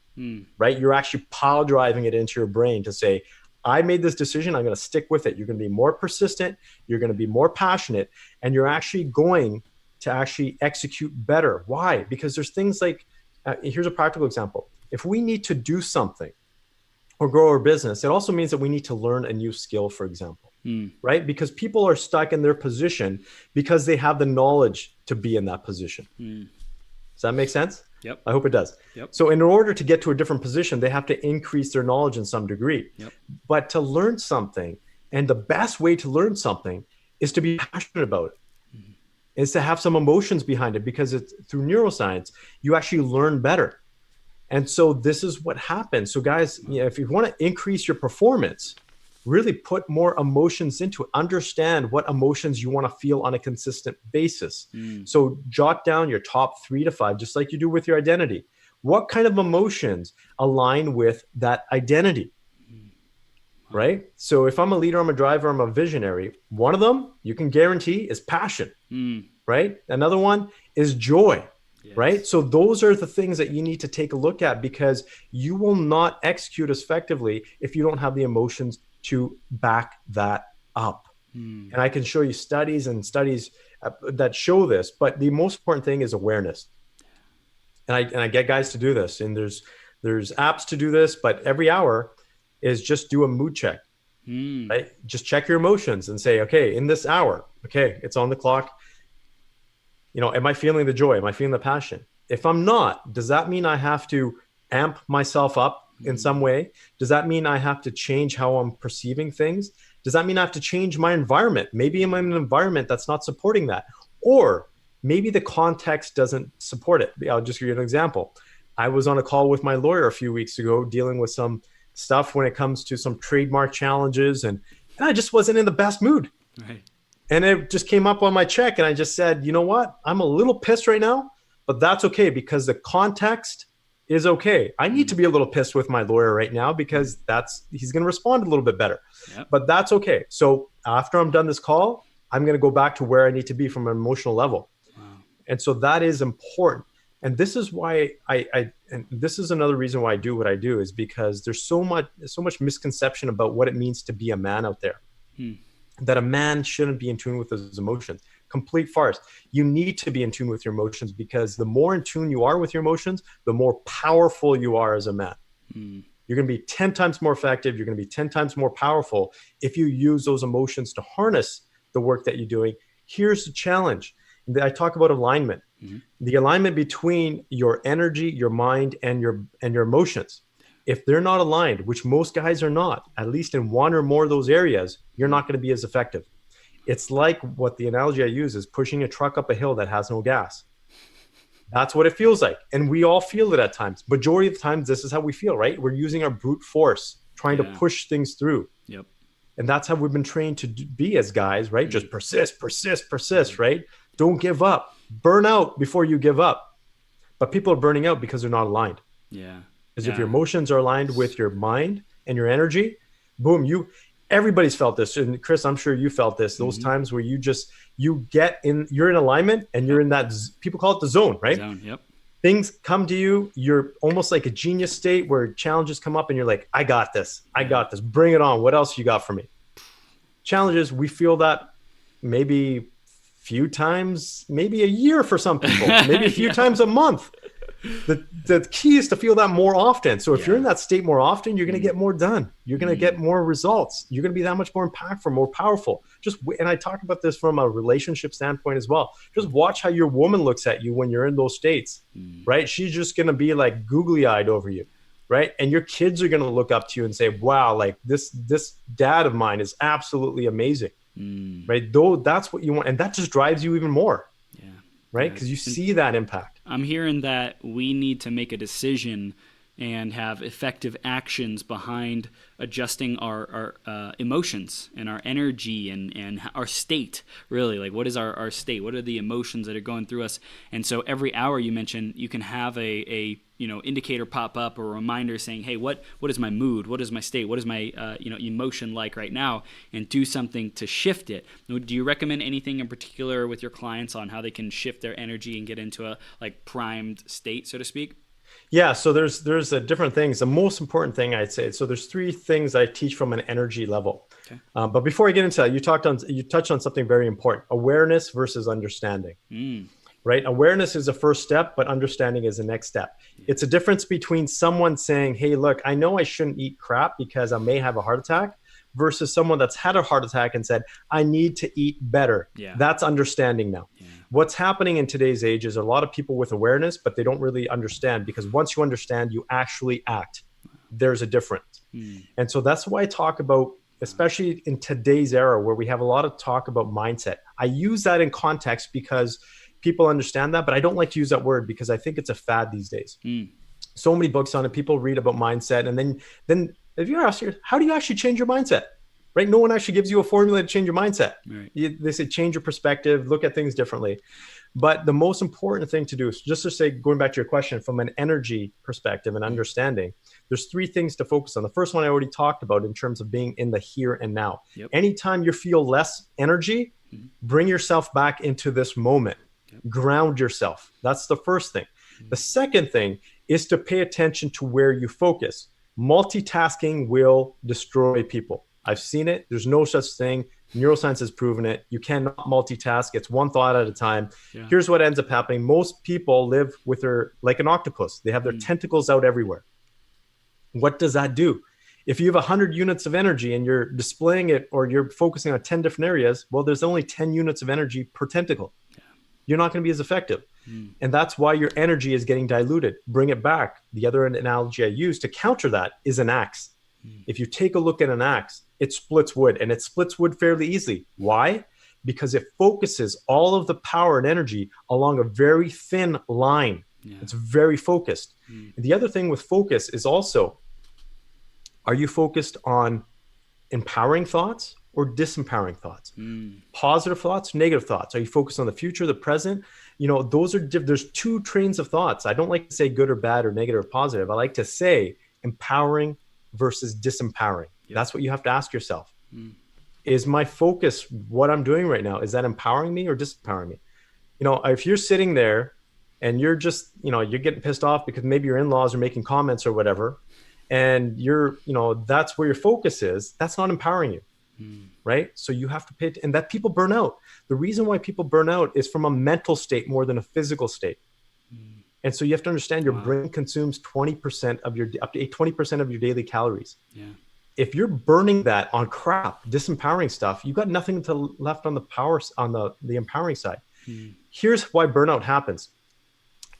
right? You're actually pile driving it into your brain to say, I made this decision, I'm going to stick with it. You're going to be more persistent, you're going to be more passionate, and you're actually going to actually execute better. Why? Because there's things like, here's a practical example. If we need to do something or grow our business, it also means that we need to learn a new skill, for example, right? Because people are stuck in their position because they have the knowledge to be in that position. Does that make sense? Yep. I hope it does. Yep. So in order to get to a different position, they have to increase their knowledge in some degree. Yep. But to learn something, and the best way to learn something is to be passionate about it, is to have some emotions behind it, because it's through neuroscience, you actually learn better. And so this is what happens. So guys, if you want to increase your performance, really put more emotions into it. Understand what emotions you want to feel on a consistent basis. So jot down your top 3 to 5, just like you do with your identity. What kind of emotions align with that identity? Right? So if I'm a leader, I'm a driver, I'm a visionary, one of them you can guarantee is passion, right? Another one is joy. Yes. Right? So those are the things that you need to take a look at, because you will not execute as effectively if you don't have the emotions to back that up. And I can show you studies that show this, but the most important thing is awareness. And I get guys to do this, and there's apps to do this, but every hour is just do a mood check, right? Just check your emotions and say, okay, in this hour, okay, it's on the clock. Am I feeling the joy? Am I feeling the passion? If I'm not, does that mean I have to amp myself up in some way? Does that mean I have to change how I'm perceiving things? Does that mean I have to change my environment? Maybe I'm in an environment that's not supporting that. Or maybe the context doesn't support it. I'll just give you an example. I was on a call with my lawyer a few weeks ago dealing with some stuff when it comes to some trademark challenges, and I just wasn't in the best mood. Right. And it just came up on my check. And I just said, you know what? I'm a little pissed right now, but that's okay because the context is okay. I need to be a little pissed with my lawyer right now because he's going to respond a little bit better, but that's okay. So after I'm done this call, I'm going to go back to where I need to be from an emotional level. Wow. And so that is important. And this is why and this is another reason why I do what I do, is because there's so much misconception about what it means to be a man out there. That a man shouldn't be in tune with his emotions. Complete farce. You need to be in tune with your emotions, because the more in tune you are with your emotions, the more powerful you are as a man. You're going to be 10 times more effective. You're going to be 10 times more powerful if you use those emotions to harness the work that you're doing. Here's the challenge. I talk about alignment. The alignment between your energy, your mind, and your emotions. If they're not aligned, which most guys are not, at least in one or more of those areas, you're not going to be as effective. It's like what the analogy I use is pushing a truck up a hill that has no gas. That's what it feels like. And we all feel it at times. Majority of the times, this is how we feel, right? We're using our brute force, trying to push things through. Yep. And that's how we've been trained to be as guys, right? Just persist, right? Don't give up. Burn out before you give up. But people are burning out because they're not aligned. Yeah. Because if your emotions are aligned with your mind and your energy, boom, everybody's felt this. And Chris, I'm sure you felt this. Those times where you're in alignment and you're in that, people call it the zone, right? Zone, yep. Things come to you. You're almost like a genius state where challenges come up and you're like, I got this. Bring it on. What else you got for me? Challenges, we feel that maybe few times, maybe a year for some people, maybe a few times a month. The key is to feel that more often. So if you're in that state more often, you're going to get more done. You're going to get more results. You're going to be that much more impactful, more powerful. And I talk about this from a relationship standpoint as well. Just watch how your woman looks at you when you're in those states, right? She's just going to be like googly eyed over you, right? And your kids are going to look up to you and say, wow, like this dad of mine is absolutely amazing, right? Though that's what you want. And that just drives you even more. Right? Because you see that impact. I'm hearing that we need to make a decision and have effective actions behind adjusting our emotions and our energy and our state, really. Like, what is our state? What are the emotions that are going through us? And so every hour, you mentioned, you can have a indicator pop up or a reminder saying, hey, what is my mood? What is my state? What is my emotion like right now? And do something to shift it. Do you recommend anything in particular with your clients on how they can shift their energy and get into a primed state, so to speak? Yeah, so there's different things. The most important thing I'd say, so there's three things I teach from an energy level. Okay. But before I get into that, you touched on something very important: awareness versus understanding. Right? Awareness is the first step, but understanding is the next step. Yeah. It's a difference between someone saying, hey, look, I know I shouldn't eat crap because I may have a heart attack, versus someone that's had a heart attack and said, I need to eat better. Yeah. That's understanding now. Yeah. What's happening in today's age is a lot of people with awareness, but they don't really understand, because once you understand, you actually act. There's a difference. And so that's why I talk about, especially in today's era where we have a lot of talk about mindset. I use that in context because people understand that, but I don't like to use that word because I think it's a fad these days. So many books on it. People read about mindset. And then if you ask, how do you actually change your mindset? Right? No one actually gives you a formula to change your mindset. Right. They say, change your perspective, look at things differently. But the most important thing to do is just to say, going back to your question, from an energy perspective and understanding, there's three things to focus on. The first one I already talked about in terms of being in the here and now. Yep. Anytime you feel less energy, bring yourself back into this moment. Yep. Ground yourself. That's the first thing. The second thing is to pay attention to where you focus. Multitasking will destroy people. I've seen it. There's no such thing. Neuroscience has proven it. You cannot multitask. It's one thought at a time. Yeah. Here's what ends up happening. Most people live with like an octopus. They have their tentacles out everywhere. What does that do? If you have 100 units of energy and you're displaying it, or you're focusing on 10 different areas, well, there's only 10 units of energy per tentacle. Yeah. You're not going to be as effective. And that's why your energy is getting diluted. Bring it back. The other analogy I use to counter that is an axe. If you take a look at an axe, it splits wood, and it splits wood fairly easily. Why? Because it focuses all of the power and energy along a very thin line. Yeah. It's very focused. And the other thing with focus is also, are you focused on empowering thoughts, or disempowering thoughts? Positive thoughts, negative thoughts? Are you focused on the future, the present? Those are there's two trains of thoughts. I don't like to say good or bad or negative or positive. I like to say empowering versus disempowering. Yep. That's what you have to ask yourself. Is my focus, what I'm doing right now, is that empowering me or disempowering me? If you're sitting there and you're just, you're getting pissed off because maybe your in-laws are making comments or whatever, and that's where your focus is, that's not empowering you. Right? So you have to and that people burn out. The reason why people burn out is from a mental state more than a physical state. And so you have to understand your brain consumes 20% of up to 20% of your daily calories. Yeah. If you're burning that on crap, disempowering stuff, you got nothing left on the empowering side. Here's why burnout happens.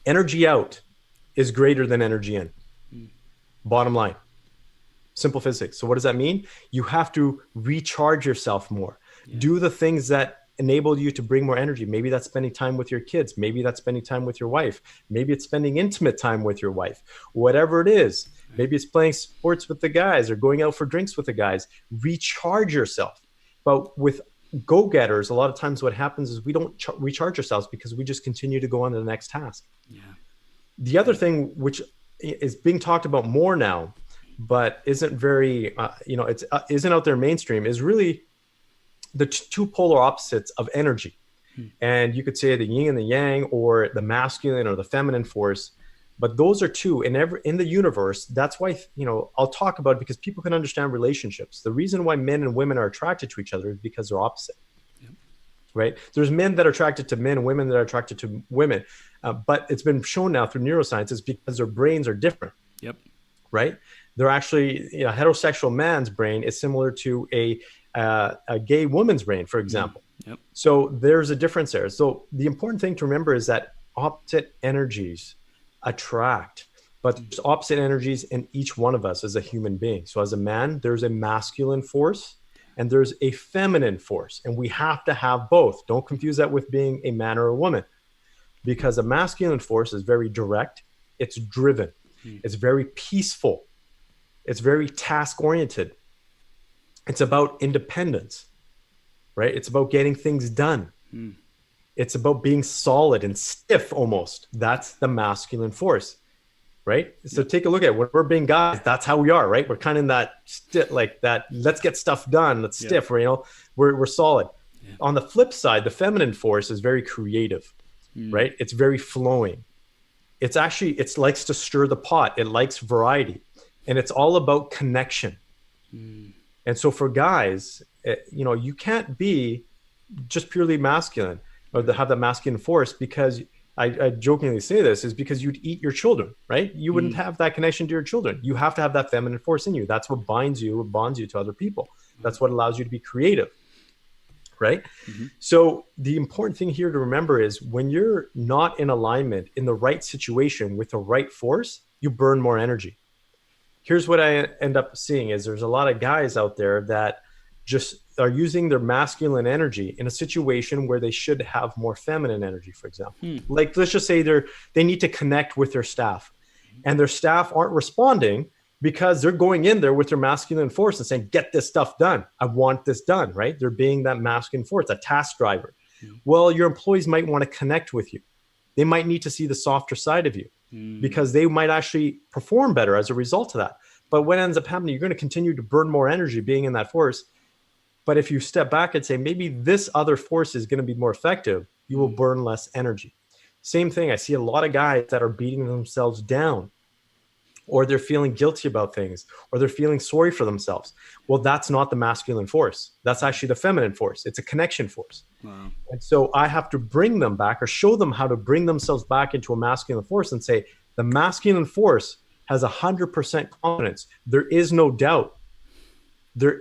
Energy out is greater than energy in. Bottom line. Simple physics. So what does that mean? You have to recharge yourself more. Yeah. Do the things that enable you to bring more energy. Maybe that's spending time with your kids. Maybe that's spending time with your wife. Maybe it's spending intimate time with your wife. Whatever it is. Right. Maybe it's playing sports with the guys or going out for drinks with the guys. Recharge yourself. But with go-getters, a lot of times what happens is we don't recharge ourselves because we just continue to go on to the next task. Yeah. The other thing, which is being talked about more now, but isn't very, isn't out there mainstream, is really the two polar opposites of energy. And you could say the yin and the yang, or the masculine or the feminine force. But those are two in the universe. That's why, I'll talk about it because people can understand relationships. The reason why men and women are attracted to each other is because they're opposite. Yep. Right? There's men that are attracted to men and women that are attracted to women. But it's been shown now through neuroscience is because their brains are different. Yep. Right? They're actually, a heterosexual man's brain is similar to a gay woman's brain, for example. Yep. So there's a difference there. So the important thing to remember is that opposite energies attract, but there's opposite energies in each one of us as a human being. So as a man, there's a masculine force and there's a feminine force, and we have to have both. Don't confuse that with being a man or a woman, because a masculine force is very direct. It's driven. It's very peaceful. It's very task-oriented. It's about independence, right? It's about getting things done. It's about being solid and stiff almost. That's the masculine force, right? So take a look at it. When we're being guys, that's how we are, right? We're kind of in that let's get stuff done. Let's stiff, we're solid. Yeah. On the flip side, the feminine force is very creative, right? It's very flowing. It likes to stir the pot. It likes variety. And it's all about connection. And so for guys, you can't be just purely masculine or have that masculine force, because I jokingly say this is because you'd eat your children, right? You wouldn't have that connection to your children. You have to have that feminine force in you. That's what bonds you to other people. That's what allows you to be creative, right? So the important thing here to remember is when you're not in alignment in the right situation with the right force, you burn more energy. Here's what I end up seeing is there's a lot of guys out there that just are using their masculine energy in a situation where they should have more feminine energy, for example. Like, let's just say they need to connect with their staff, and their staff aren't responding because they're going in there with their masculine force and saying, get this stuff done. I want this done, right? They're being that masculine force, a task driver. Well, your employees might want to connect with you. They might need to see the softer side of you because they might actually perform better as a result of that. But what ends up happening, you're going to continue to burn more energy being in that force. But if you step back and say, maybe this other force is going to be more effective, you will burn less energy. Same thing. I see a lot of guys that are beating themselves down, or they're feeling guilty about things, or they're feeling sorry for themselves. Well, that's not the masculine force. That's actually the feminine force. It's a connection force. Wow. And so I have to bring them back, or show them how to bring themselves back into a masculine force and say, the masculine force has 100% confidence. There is no doubt. They're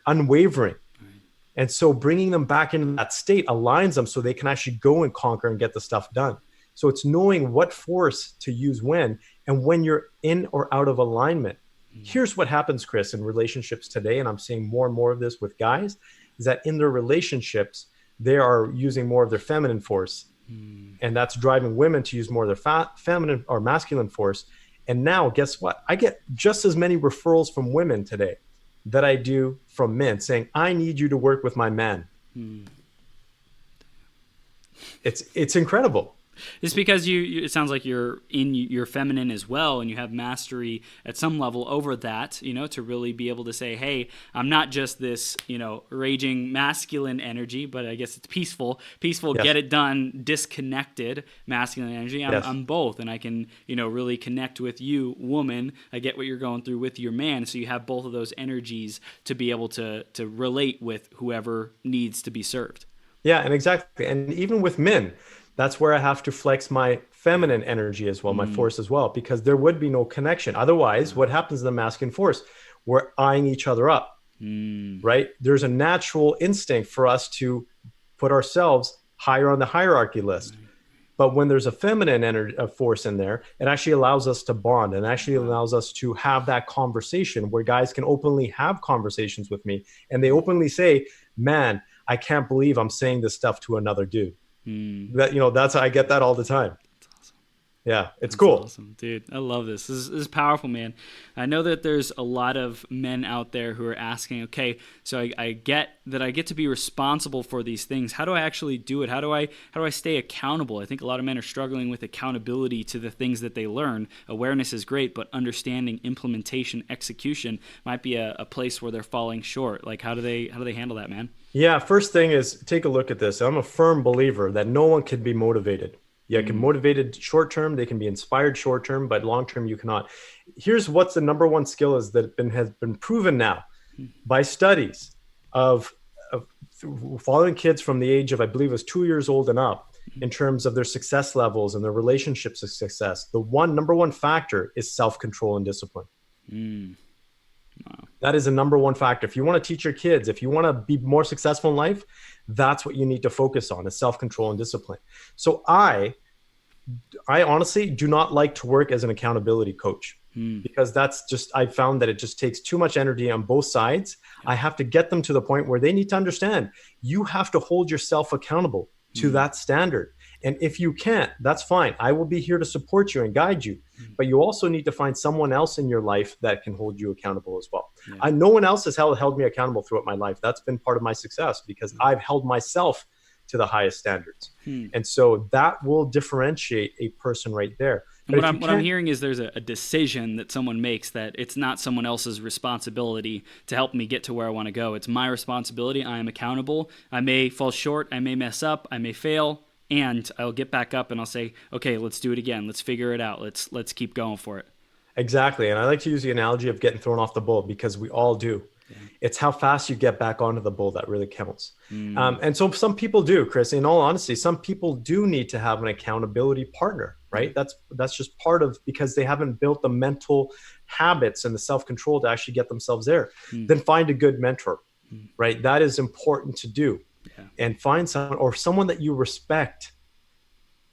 unwavering. Right. And so bringing them back into that state aligns them so they can actually go and conquer and get the stuff done. So it's knowing what force to use when, and when you're in or out of alignment. Here's what happens, Chris, in relationships today, and I'm seeing more and more of this with guys, is that in their relationships, they are using more of their feminine force. And that's driving women to use more of their feminine or masculine force. And now, guess what? I get just as many referrals from women today that I do from men saying, I need you to work with my man. It's incredible. It's because it sounds like you're in your feminine as well, and you have mastery at some level over that, to really be able to say, hey, I'm not just this, raging masculine energy, but I guess it's peaceful, yes. Get it done, disconnected masculine energy. I'm both, and I can, really connect with you, woman. I get what you're going through with your man, so you have both of those energies to be able to relate with whoever needs to be served. Yeah, and exactly. And even with men, that's where I have to flex my feminine energy as well, my force as well, because there would be no connection. Otherwise, what happens in the masculine force? We're eyeing each other up, right? There's a natural instinct for us to put ourselves higher on the hierarchy list. But when there's a feminine energy, a force in there, it actually allows us to bond and actually allows us to have that conversation where guys can openly have conversations with me. And they openly say, man, I can't believe I'm saying this stuff to another dude. That, I get that all the time. That's awesome. Yeah, it's cool. Awesome, dude. I love this. This is powerful, man. I know that there's a lot of men out there who are asking, okay, so I get that I get to be responsible for these things. How do I actually do it? How do I stay accountable? I think a lot of men are struggling with accountability to the things that they learn. Awareness is great, but understanding, implementation, execution might be a place where they're falling short. Like, how do they handle that, man? Yeah, first thing is take a look at this. I'm a firm believer that no one can be motivated. Yeah, can motivated short term, they can be inspired short term, but long term you cannot. Here's what's the number one skill has been proven now by studies of following kids from the age of, I believe it was 2 years old and up, in terms of their success levels and their relationships of success. The number one factor is self-control and discipline. Wow. That is a number one factor. If you want to teach your kids, if you want to be more successful in life, that's what you need to focus on, is self-control and discipline. So I honestly do not like to work as an accountability coach because I found that it just takes too much energy on both sides. I have to get them to the point where they need to understand you have to hold yourself accountable to that standard. And if you can't, that's fine. I will be here to support you and guide you. But you also need to find someone else in your life that can hold you accountable as well. Yeah. No one else has held me accountable throughout my life. That's been part of my success because I've held myself to the highest standards. And so that will differentiate a person right there. And what I'm hearing is there's a decision that someone makes that it's not someone else's responsibility to help me get to where I want to go. It's my responsibility. I am accountable. I may fall short. I may mess up. I may fail. And I'll get back up and I'll say, okay, let's do it again. Let's figure it out. Let's keep going for it. Exactly. And I like to use the analogy of getting thrown off the bull because we all do. Yeah. It's how fast you get back onto the bull that really counts. And so some people do, Chris, in all honesty, some people do need to have an accountability partner, right? That's just part of, because they haven't built the mental habits and the self-control to actually get themselves there. Then find a good mentor, right? That is important to do. Yeah. And find someone that you respect,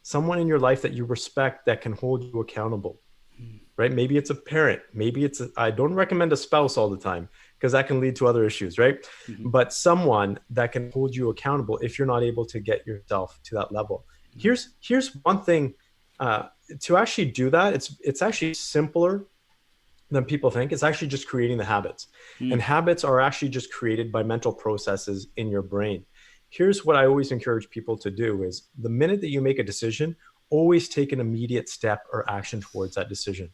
someone in your life that you respect that can hold you accountable, right? Maybe it's a parent. Maybe I don't recommend a spouse all the time because that can lead to other issues, right? But someone that can hold you accountable if you're not able to get yourself to that level. Here's one thing to actually do that. It's actually simpler than people think. It's actually just creating the habits. And habits are actually just created by mental processes in your brain. Here's what I always encourage people to do is the minute that you make a decision, always take an immediate step or action towards that decision.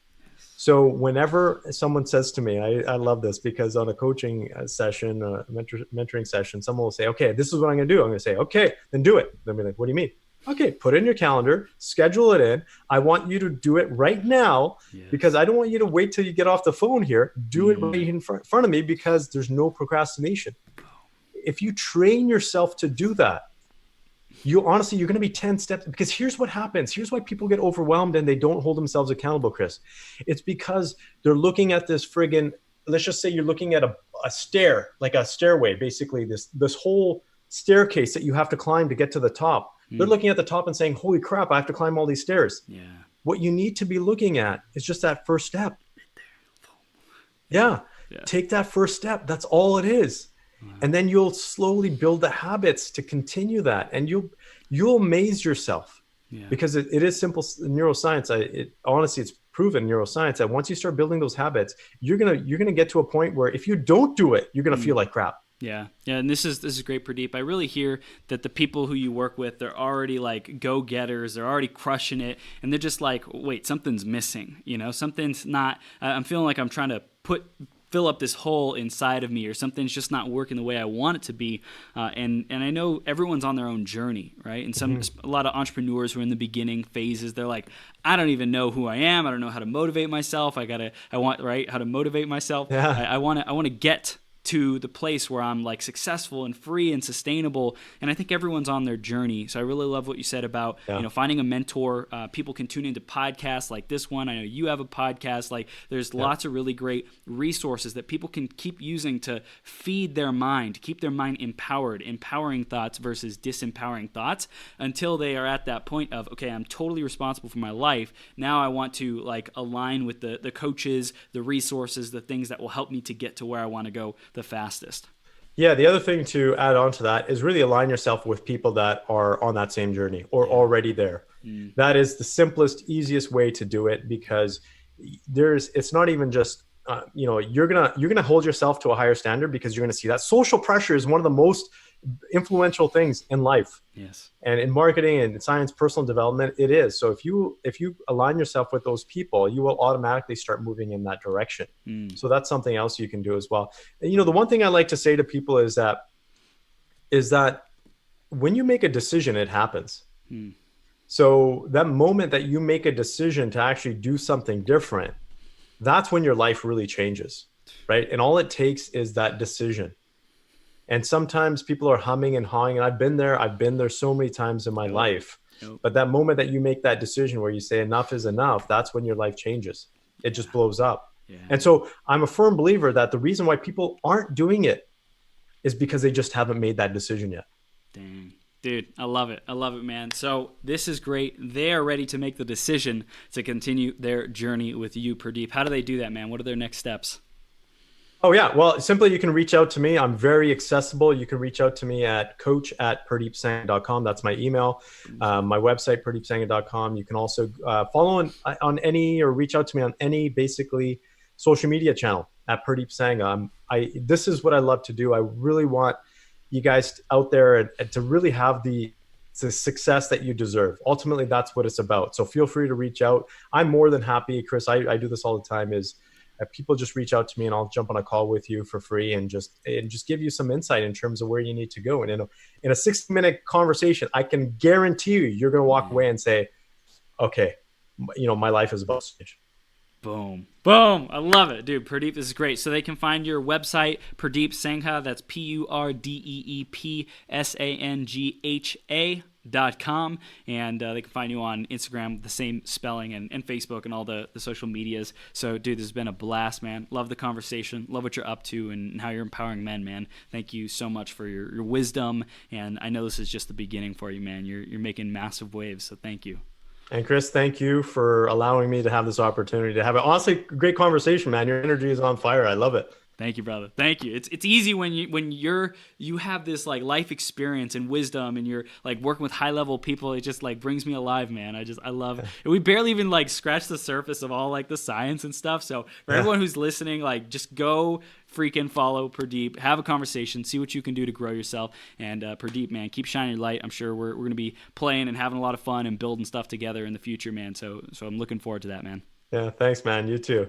So whenever someone says to me, I love this because on a coaching session, a mentoring session, someone will say, okay, this is what I'm going to do. I'm going to say, okay, then do it. They'll be like, what do you mean? Okay, put it in your calendar, schedule it in. I want you to do it right now because I don't want you to wait till you get off the phone here. Do it right in front of me because there's no procrastination. If you train yourself to do that, you're going to be 10 steps, because here's what happens. Here's why people get overwhelmed and they don't hold themselves accountable, Chris. It's because they're looking at this let's just say you're looking at a stair, like a stairway, basically this whole staircase that you have to climb to get to the top. They're looking at the top and saying, holy crap, I have to climb all these stairs. Yeah. What you need to be looking at is just that first step. Yeah. Take that first step. That's all it is. Wow. And then you'll slowly build the habits to continue that. And you'll amaze yourself because it is simple neuroscience. Honestly, it's proven in neuroscience that once you start building those habits, you're gonna get to a point where if you don't do it, you're gonna feel like crap. Yeah. And this is great, Purdeep. I really hear that the people who you work with, they're already like go-getters. They're already crushing it. And they're just like, wait, something's missing. Something's not, I'm feeling like I'm trying to fill up this hole inside of me, or something's just not working the way I want it to be. And I know everyone's on their own journey, right? And a lot of entrepreneurs who are in the beginning phases, they're like, I don't even know who I am. I don't know how to motivate myself. How to motivate myself. Yeah. I want to get to the place where I'm like successful and free and sustainable. And I think everyone's on their journey. So I really love what you said about, finding a mentor. People can tune into podcasts like this one. I know you have a podcast. Like there's lots of really great resources that people can keep using to feed their mind, keep their mind empowered, empowering thoughts versus disempowering thoughts, until they are at that point of, okay, I'm totally responsible for my life. Now I want to like align with the coaches, the resources, the things that will help me to get to where I want to go the fastest. Yeah, the other thing to add on to that is really align yourself with people that are on that same journey or already there. That is the simplest, easiest way to do it, because it's not even just you're gonna hold yourself to a higher standard, because you're gonna see that social pressure is one of the most influential things in life. Yes. And in marketing and in science, personal development, it is. So if you align yourself with those people, you will automatically start moving in that direction. So that's something else you can do as well. And, the one thing I like to say to people is that when you make a decision, it happens. So that moment that you make a decision to actually do something different, that's when your life really changes, right? And all it takes is that decision. And sometimes people are humming and hawing, and I've been there so many times in my life. But that moment that you make that decision where you say enough is enough, that's when your life changes. It just blows up. And so I'm a firm believer that the reason why people aren't doing it is because they just haven't made that decision yet. Dang. Dude, I love it. I love it, man. So this is great. They are ready to make the decision to continue their journey with you, Purdeep. How do they do that, man? What are their next steps? Oh, yeah. Well, simply you can reach out to me. I'm very accessible. You can reach out to me at coach@purdeepsangha.com. That's my email. My website, purdeepsangha.com. You can also follow on any, or reach out to me on any basically social media channel at Purdeep Sangha. This is what I love to do. I really want you guys out there and to really have the success that you deserve. Ultimately, that's what it's about. So feel free to reach out. I'm more than happy, Chris. I do this all the time, is people just reach out to me and I'll jump on a call with you for free and just give you some insight in terms of where you need to go. And in a 60-minute conversation, I can guarantee you're going to walk away and say, okay, my life is about to change. Boom. Boom. I love it. Dude, Purdeep, this is great. So they can find your website, Purdeep Sangha. That's PurdeepSangha.com. And they can find you on Instagram with the same spelling, and Facebook and all the social medias. So, dude, this has been a blast, man. Love the conversation. Love what you're up to and how you're empowering men, man. Thank you so much for your wisdom. And I know this is just the beginning for you, man. You're making massive waves. So thank you. And Chris, thank you for allowing me to have this opportunity to have it. Honestly, great conversation, man. Your energy is on fire. I love it. Thank you, brother. Thank you. It's easy when you have this like life experience and wisdom, and you're like working with high level people. It just like brings me alive, man. I love it. And we barely even like scratch the surface of all like the science and stuff. So for everyone who's listening, like just go freaking follow Purdeep, have a conversation, see what you can do to grow yourself. And Purdeep, man, keep shining your light. I'm sure we're going to be playing and having a lot of fun and building stuff together in the future, man. So I'm looking forward to that, man. Yeah, thanks, man. You too.